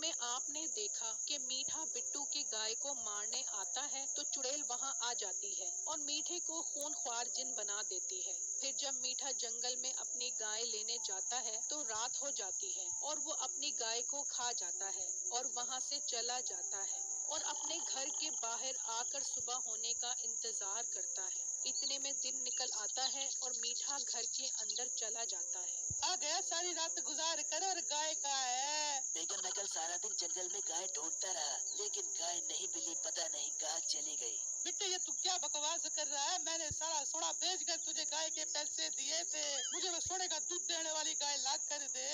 में आपने देखा कि मीठा बिट्टू की गाय को मारने आता है तो चुड़ैल वहां आ जाती है और मीठे को खूनख्वार जिन बना देती है। फिर जब मीठा जंगल में अपनी गाय लेने जाता है तो रात हो जाती है और वो अपनी गाय को खा जाता है और वहां से चला जाता है और अपने घर के बाहर आकर सुबह होने का इंतजार करता है। इतने में दिन निकल आता है और मीठा घर के अंदर चला जाता है। आ गया सारी रात गुजार कर और गाय कहाँ है? बेगम, मैं कल सारा दिन जंगल में गाय ढूंढता रहा, लेकिन गाय नहीं मिली, पता नहीं कहाँ चली गई। बेटे ये तू क्या बकवास कर रहा है? मैंने सारा सोना बेच कर तुझे गाय के पैसे दिए थे। मुझे वो सोने का दूध देने वाली गाय ला कर दे।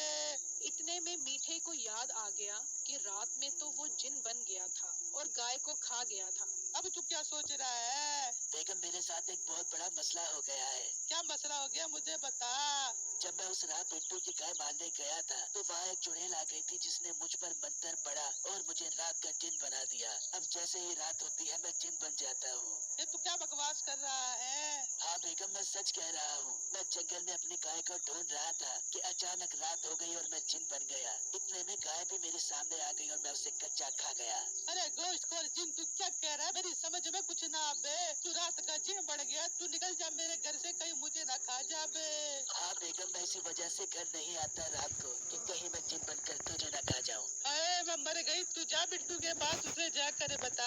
इतने में मीठे को याद आ गया कि रात में तो वो जिन बन गया था और गाय को खा गया था। अब तू क्या सोच रहा है? बेगम, मेरे साथ एक बहुत बड़ा मसला हो गया है। क्या मसला हो गया मुझे बता। जब मैं उस रात बिट्टू की गाय मारने गया था तो वहाँ एक चुड़ैल आ गई थी जिसने मुझ पर मंत्र पड़ा और मुझे रात का जिन बना दिया। अब जैसे ही रात होती है मैं जिन बन जाता हूँ। ये तू क्या बकवास कर रहा है? हाँ बेगम, मैं सच कह रहा हूँ। मैं जंगल में अपनी गाय को ढूंढ रहा था कि अचानक रात हो गई और मैं जिन बन गया। इतने में गाय भी मेरे सामने आ गई और मैं उसे कच्चा खा गया। अरे गोश्तखोर जिन, तू क्या कह रहा है? मेरी समझ में कुछ ना आवे। तू रात का जिन बन गया, तू निकल जा मेरे घर से, कहीं मुझे ना खा जावे। हाँ बेगम, मैं इसी वजह से घर नहीं आता रात को कि कहीं मैं जिन बनकर तुझे न खा जाऊँ। अरे मैं मर गई, तू जा बिट्टू के पास, उसे जाकर बता।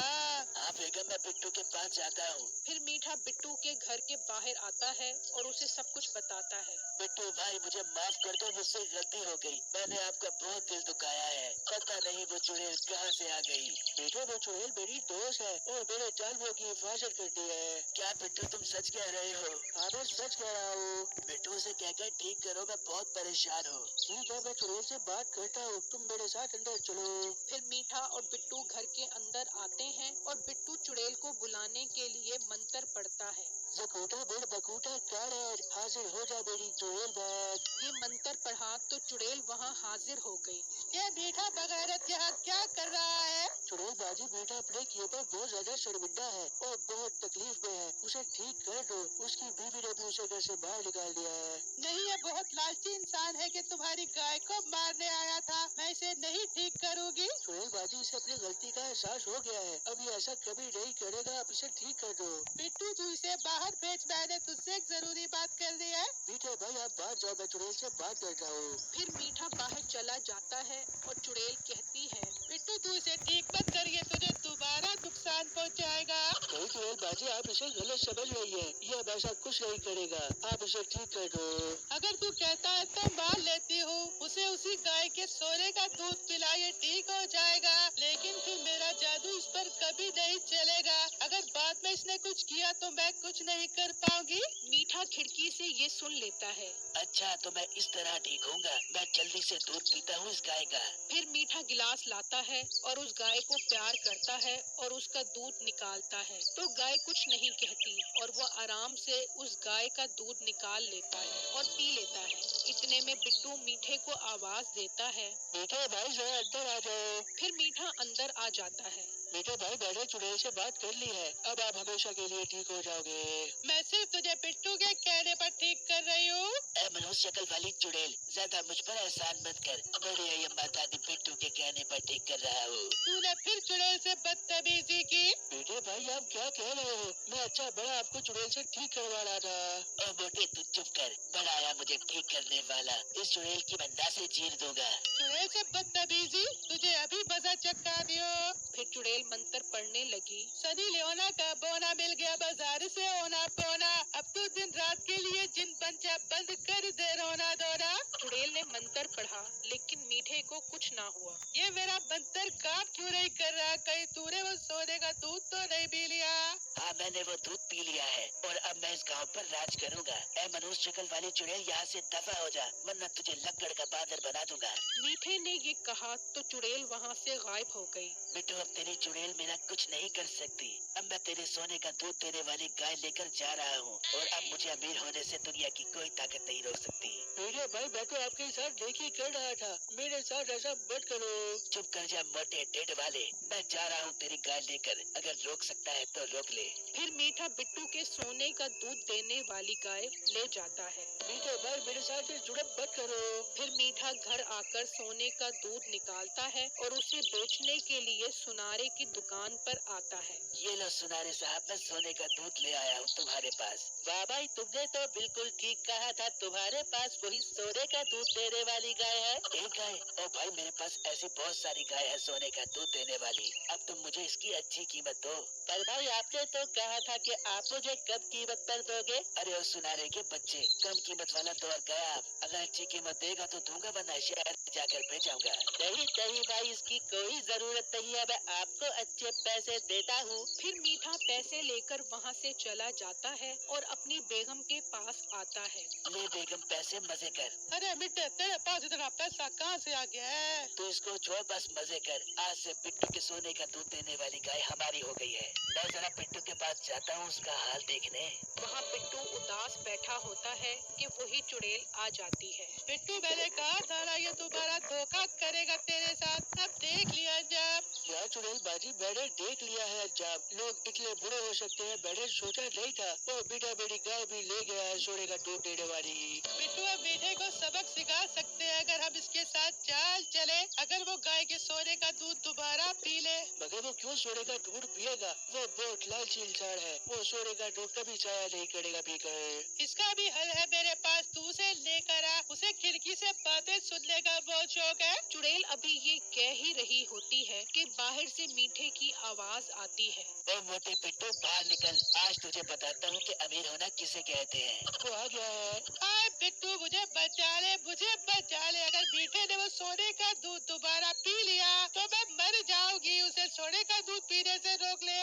हाँ बेगम, मैं बिट्टू के पास जाता हूँ। फिर मीठा बिट्टू के घर के बाहर आता है और उसे सब कुछ बताता है। बिट्टू भाई, मुझे माफ कर दो, मुझसे गलती हो गई। मैंने आपका बहुत दिल दुखाया है। पता नहीं वो चुड़ैल कहाँ से आ गई। बेटा वो चुड़ैल मेरी दोस्त है और मेरे जानवरों की हिफाजत करती है। क्या बिट्टू तुम सच कह रहे हो? हाँ मैं सच कह रहा हूँ। बिट्टू से कहकर ठीक करो, मैं बहुत परेशान हूँ। ठीक है, मैं चुड़ैल से बात करता हूँ, तुम मेरे साथ अंदर चलो। फिर मीठा और बिट्टू घर के अंदर आते हैं और बिट्टू चुड़ैल को बुलाने के लिए मंत्र पढ़ता है। जकूटा बेड़ बकूटा काढ़, हाजिर हो जा मेरी चुड़ैल बात। ये मंत्र पढ़ा तो चुड़ैल वहाँ हाजिर हो गई। ये मीठा बगैरत यहाँ क्या कर रहा है? चुड़ैल बाजी, बेटा अपने किए पर बहुत ज्यादा शर्मिंदा है और बहुत तकलीफ में है। उसे ठीक कर दो। उसकी बीवी ने भी उसे घर से बाहर निकाल दिया है। नहीं, ये बहुत लालची इंसान है कि तुम्हारी गाय को मारने आया था। मैं इसे नहीं ठीक करूँगी। चुड़ैल बाजी, इसे अपनी गलती का एहसास हो गया है। अब ये ऐसा कभी नहीं करेगा। आप इसे ठीक कर दो। बिट्टू तू इसे बाहर भेज, मैंने तुझसे एक जरूरी बात कर दी है। मीठे भाई आप बाहर जाओ, मैं चुड़ैल से बात करता हूँ। फिर मीठा बाहर चला जाता है और चुड़ैल कहती है, बिट्टू तू इसे ठीक मत करिए, तुझे दोबारा नुकसान पहुंचाएगा। नहीं चुड़ैल बाजी, आप इसे गलत समझ रही है। ये अब ऐसा कुछ नहीं करेगा। आप इसे ठीक कर दो। अगर तू कहता है तो मान लेती हूँ। उसे उसी गाय के सोने का दूध पिलाइए, ठीक हो जाएगा। लेकिन फिर मेरा जादू इस पर कभी नहीं चलेगा। अगर बाद में इसने कुछ किया तो मैं कुछ नहीं कर पाऊंगी। मीठा खिड़की से ये सुन लेता है। अच्छा, तो मैं इस तरह ठीक होऊंगा। मैं जल्दी से दूध पीता हूँ इस गाय का। फिर मीठा गिलास लाता है और उस गाय को प्यार करता है और उसका दूध निकालता है तो गाय कुछ नहीं कहती और वो आराम से उस गाय का दूध निकाल लेता है और पी लेता है। इतने में बिट्टू मीठे को आवाज देता है, मीठे भाई जरा अंदर आ जाओ। फिर मीठा अंदर आ जाता है। मीठे भाई, मैंने चुड़ैल से बात कर ली है। अब आप हमेशा के लिए ठीक हो जाओगे। मैं सिर्फ तुझे बिट्टू के कहने पर ठीक कर रही हूँ। ए मनुष्य शक्ल वाली चुड़ैल, ज्यादा मुझ पर एहसान मत कर। मेरी ये माता दी बिट्टू के कहने पर ठीक कर रहा हूँ। तूने फिर चुड़ैल से बदतमीजी की। मीठे भाई आप क्या कह रहे हो? मैं अच्छा बड़ा आपको चुड़ैल से ठीक करवा रहा था। ओ मोटे, तू चुप कर। बड़ा आया मुझे ठीक करने वाला। इस चुड़ैल की मैं नासें चीर दूंगा। चुड़ैल से बदतमीजी, तुझे अभी मजा चक्का दियो। फिर चुड़ैल मंत्र पढ़ने लगी। सनी लियोना का बोना मिल गया बाजार से ओना पोना। अब तो दिन रात के लिए जिन पंचा बंद कर दे रोना धोना। चुड़ैल ने मंत्र पढ़ा लेकिन मीठे को कुछ ना हुआ। ये मेरा मंत्र काम क्यों नहीं कर रहा? कहीं तूने वो सोने का दूध तो नहीं पी लिया? हाँ, मैंने वो दूध पी लिया है और अब मैं इस गांव पर राज करूंगा। ए मनुष्य शक्ल वाली चुड़ैल, यहाँ से दफा हो जा, वरना तुझे लकड़ का बादर बना दूंगा। मीठे ने ये कहा तो चुड़ैल वहाँ से गायब हो गई। बिट्टू, अब तेरी चुड़ैल मेरा कुछ नहीं कर सकती। अब मैं तेरे सोने का दूध देने वाली गाय लेकर जा रहा हूँ और अब मुझे अमीर होने से दुनिया की कोई ताकत नहीं रोक सकती। मेरे भाई, मैं तो आपके साथ नेकी कर रहा था, मेरे साथ ऐसा मत करो। चुप कर जा मोटे ढिड वाले, मैं जा रहा हूँ तेरी गाय लेकर। अगर रोक सकता है तो रोक ले। फिर मीठा बिट्टू के सोने का दूध देने वाली गाय ले जाता है। मीठे भाई, मेरे साथ जुड़प मत करो। फिर मीठा मीठा घर आकर सोने का दूध निकालता है और उसे बेचने के लिए सुनारे की दुकान पर आता है। ये लो सुनारे साहब, मैं सोने का दूध ले आया हूँ तुम्हारे पास। वाह भाई, तुमने तो बिल्कुल ठीक कहा था, तुम्हारे पास वही सोने का दूध देने वाली गाय है। एक गाय? ओ भाई, मेरे पास ऐसी बहुत सारी गाय है सोने का दूध देने वाली। अब तुम मुझे इसकी अच्छी कीमत दो। पर भाई, आपने तो कहा था कि आप मुझे कम कीमत पर दोगे। अरे ओ सुनारे के बच्चे, कम कीमत वाला दौर गया अब। अगर अच्छी कीमत देगा तो दूंगा, वरना शहर जाकर बेचाऊंगा। नहीं नहीं भाई, इसकी कोई जरूरत नहीं है, मैं आपको अच्छे पैसे देता हूँ। फिर मीठा पैसे लेकर वहाँ से चला जाता है और अपनी बेगम के पास आता है। ले बेगम, पैसे मजे कर। अरे मिट्टे, तेरे पास इतना पैसा कहाँ से आ गया है? तो इसको छोड़, बस मजे कर। आज से बिट्टू के सोने का दूध देने वाली गाय हमारी हो गई है। मैं जरा बिट्टू के पास जाता हूँ उसका हाल देखने। वहाँ बिट्टू उदास बैठा होता है कि वही चुड़ैल आ जाती है। बिट्टू, मैंने कहा था ना ये तुम्हारा धोखा करेगा तेरे साथ, अब देख लिया जब। यार चुड़ैल बाजी, मैंने देख लिया है अंजाम। लोग इतने बुरे हो सकते हैं, मैंने सोचा नहीं था। वो बेटा मेरी गाय भी ले गया है सोने का दूध देने वाली। बिट्टू, अब मीठे को सबक सिखा सकते हैं अगर हम इसके साथ चाल चले। अगर वो गाय के सोने का दूध दोबारा पी ले। मगर वो क्यों सोने का दूध पिएगा? वो बहुत लालची इंसान है, वो सोने का दूध कभी जाया नहीं करेगा पीकर। इसका भी हल है मेरे पास, तू उसे लेकर आ। उसे खिड़की से बातें सुनने का बहुत शौक है। चुड़ैल अभी ये कह ही रही होती है कि बाहर से मीठे की आवाज आती है। ओ मोटे बिट्टू, बाहर निकल। आज तुझे बताता हूँ कि अमीर होना किसे कहते हैं। वो आ गया है। आए बिट्टू, मुझे बचा ले, मुझे बचा ले। अगर मीठे ने वो सोने का दूध दोबारा पी लिया तो मैं मर जाऊंगी। उसे सोने का दूध पीने से रोक ले।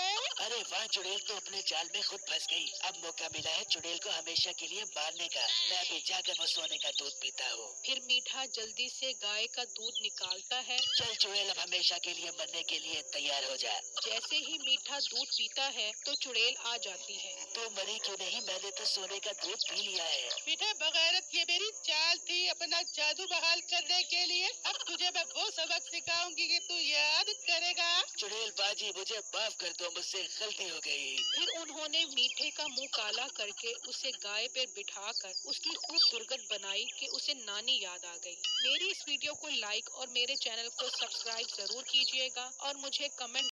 अरे वाह, चुड़ैल तो अपने जाल में खुद फंस गई। अब मौका मिला है चुड़ैल को हमेशा के लिए मारने का। मैं भी जाकर वो सोने का दूध पीता हूँ। फिर मीठा जल्दी से गाय का दूध निकालता है। चल चुड़ैल, अब हमेशा के लिए मरने के लिए तैयार हो जा। जैसे ही मीठा दूध पीता है तो चुड़ैल आ जाती है। तू मरी क्यों नहीं? मैंने तो सोने का दूध पी लिया है। मीठे बगैरत, ये मेरी चाल थी अपना जादू बहाल करने के लिए। अब तुझे मैं वो सबक सिखाऊंगी कि तू याद करेगा। चुड़ैल बाजी, मुझे माफ कर दो, मुझसे गलती हो गई। फिर उन्होंने मीठे का मुंह काला करके उसे गाय पर बिठाकर उसकी खूब दुर्गत बनाई कि उसे नानी याद आ गई। मेरी इस वीडियो को लाइक और मेरे चैनल को सब्सक्राइब जरूर कीजिएगा और मुझे कमेंट